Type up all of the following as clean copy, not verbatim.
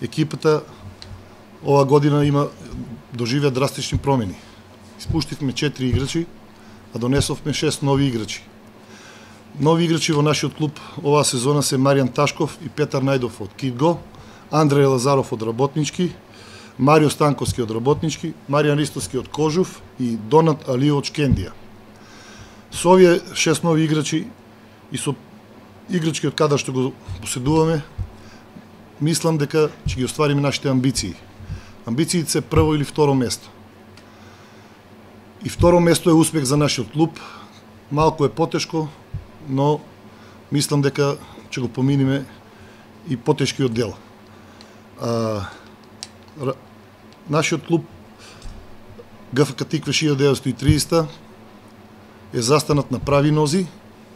екипата ова година доживеа драстични промени. Испуштивме 4 играчи, а донесовме 6 нови играчи. Нови играчи во нашиот клуб оваа сезона се Маријан Ташков и Петар Најдов од Кидго, Андреј Лазаров од Работнички, Марио Станковски од Работнички, Маријан Ристовски од Кожув и Донат Алио од Шкендија. Со овие 6 нови играчи и со играчки од каде што го поседуваме, мислам дека ќе ги оствариме нашите амбиции. Амбициите се прво или второ место. И второ место е успех за нашиот клуб. Малку е потешко, но мислам дека ќе го поминиме и потешкиот дел. Нашиот клуб ГФК Тиквеш 1930 е застанат на прави нози,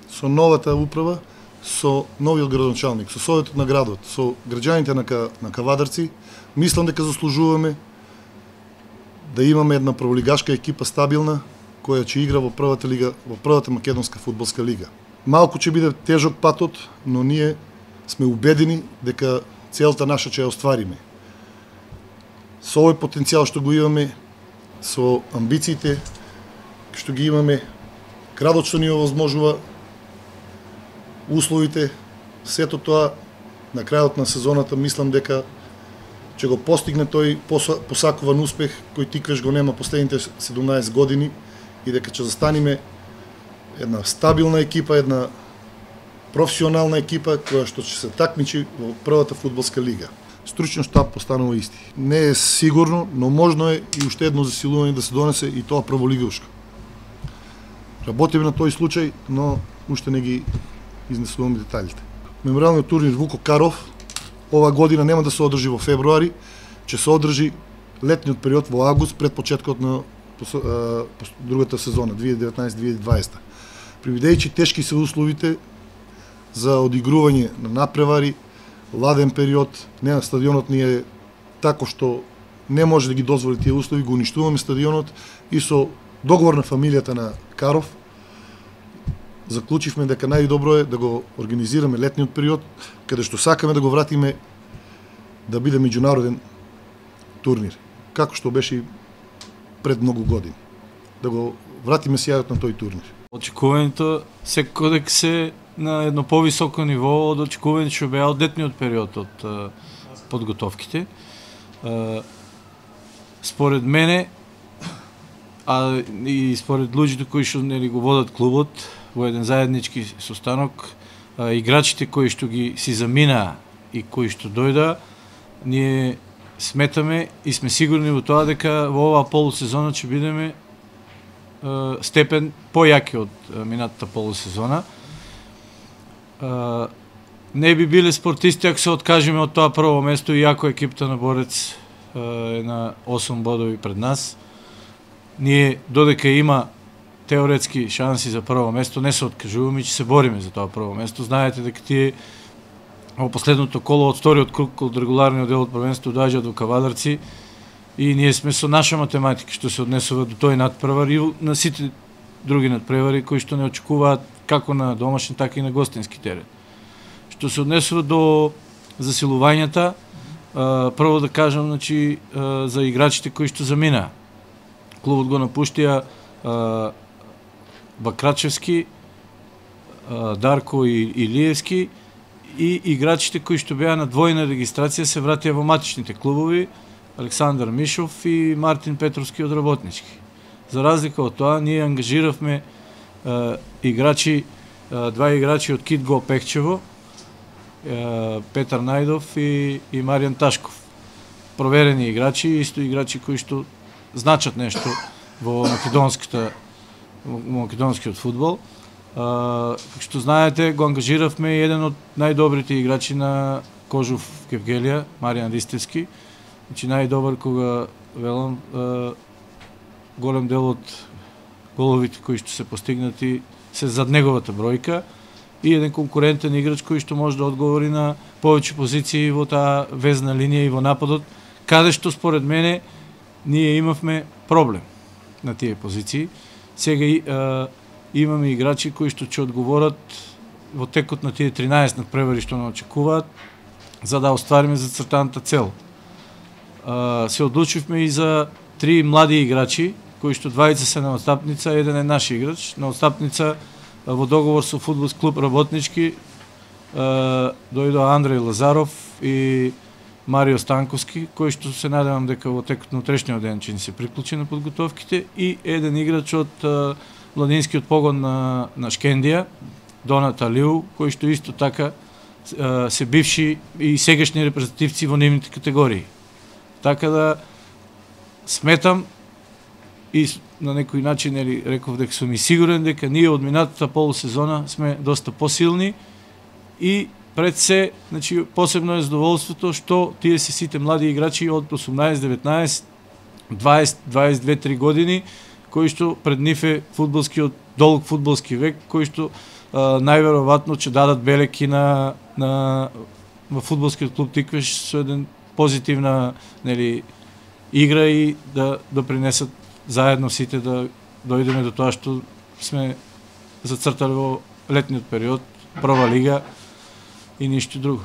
со новата управа, со новиот градоначалник, со советот на градот, со граѓаните на Кавадарци. Мислам дека заслужуваме да имаме една прволигашка екипа стабилна, која ќе игра во првата лига, во првата македонска фудбалска лига. Малку ќе биде тежок патот, но ние сме убедени дека целта наша ќе ја оствариме. Со овој потенцијал што го имаме, со амбициите што ги имаме, градот што ни овозможува, условите, сето тоа на крајот на сезоната мислам дека ќе го постигне тој посакуван успех кој Тиквеш го нема последните 17 години и дека ќе застаниме една стабилна екипа, една професионална екипа која што ќе се такмичи во првата фудбалска лига. Стручниот штаб постанува исти. Не е сигурно, но можно е и уште едно засилување да се донесе и тоа прволигушко. Работиме на тој случај, но уште не ги изнесуваме деталите. Мемориалниот турнир Вуко Каров ова година нема да се одржи во февруари, ќе се одржи летниот период во август пред почеткот на другата сезона 2019-2020. Предвидејќи тешки се условите за одигрување на надпревари, ладен период, не, стадионот ни е тако што не може да ги дозволи тие услови, го уништуваме стадионот и со договор на фамилијата на Каров заклучивме дека најдобро е да го организираме летниот период, каде што сакаме да го вратиме да биде меѓународен турнир, како што беше пред многу години. Да го вратиме сјајот на тој турнир. Очекувањето секој дека се на едно повисоко ниво од очекувањето што беа од летниот период од подготовките. Според мене, а и според луѓето кои што нели го водат клубот во еден заеднички состанок, играчите кои што ги си заминаа и кои што дојда, ние сметаме и сме сигурни во тоа дека во оваа полусезона ќе бидеме степен појаки од минатата полусезона. Не би биле спортисти ако се откажеме од тоа прво место, иако екипата на Борец е на 8 бодови пред нас. Ние, додека има теоретски шанси за прво место, не се откажуваме и ќе се бориме за тоа прво место. Знаете дека тие во последното коло од вториот круг од регуларниот дел од првенството доаѓаат до Кавадарци и ние сме со наша математика што се однесува до тој надпревар и на сите други надпревари кои што не очекуваат како на домашни, така и на гостински терен. Што се однесува до засилувањата, прво да кажам, значи, за играчите кои што заминаа. Клубот го напуштија Бакрачевски, Дарко и Илиевски и играчите кои што беа на двојна регистрација се вратија во матичните клубови, Александар Мишов и Мартин Петровски од Работнички. За разлика од тоа, ние ангажиравме играчи, два играчи од Кидго Пехчево, Петар Најдов и Маријан Ташков. Проверени играчи, исто играчи кои што значат нешто во македонскиот фудбал. Што знаете, го ангажиравме еден од најдобрите играчи на Кожув Кевгелија, Маријан Ристевски. Значи најдобар кога велам, голем дел од головите кои што се постигнати се зад неговата бројка и еден конкурентен играч кој што може да одговори на повеќе позиции во таа везна линија и во нападот, каде што според мене ние имавме проблем на тие позиции. Сега имаме играчи кои што ќе одговорат во текот на тие 13 надпревари што не очекуваат, за да оствариме зацртаната цел. Се одлучивме и за 3 млади играчи, кои што двајца се на отстапница, еден е наш играч. На отстапница во договор со фудбалски клуб Работнички дојдоа Андреј Лазаров и Марио Станковски, кој што се надевам дека во текот на утрешниот ден ќе ни се приклучи на подготовките, и еден играч од младинскиот погон на Шкендија, Донат Алиу, кој што исто така се бивши и сегашни репрезентативци во нивните категории. Така да сметам и на некој начин реков дека сум и сигурен дека ние од минатата полусезона сме доста посилни и пред се, значи, посебно е задоволството што тие се сите млади играчи од 18, 19, 20, 22, 3 години, кои што пред нив е фудбалскиот долг фудбалски век, кои што најверојатно ќе дадат белеки во фудбалскиот клуб Тиквеш со еден позитивна, нели, игра и да допринесат заедно сите да дојдеме до тоа што сме зацртали во летниот период, прва лига и ништо друго.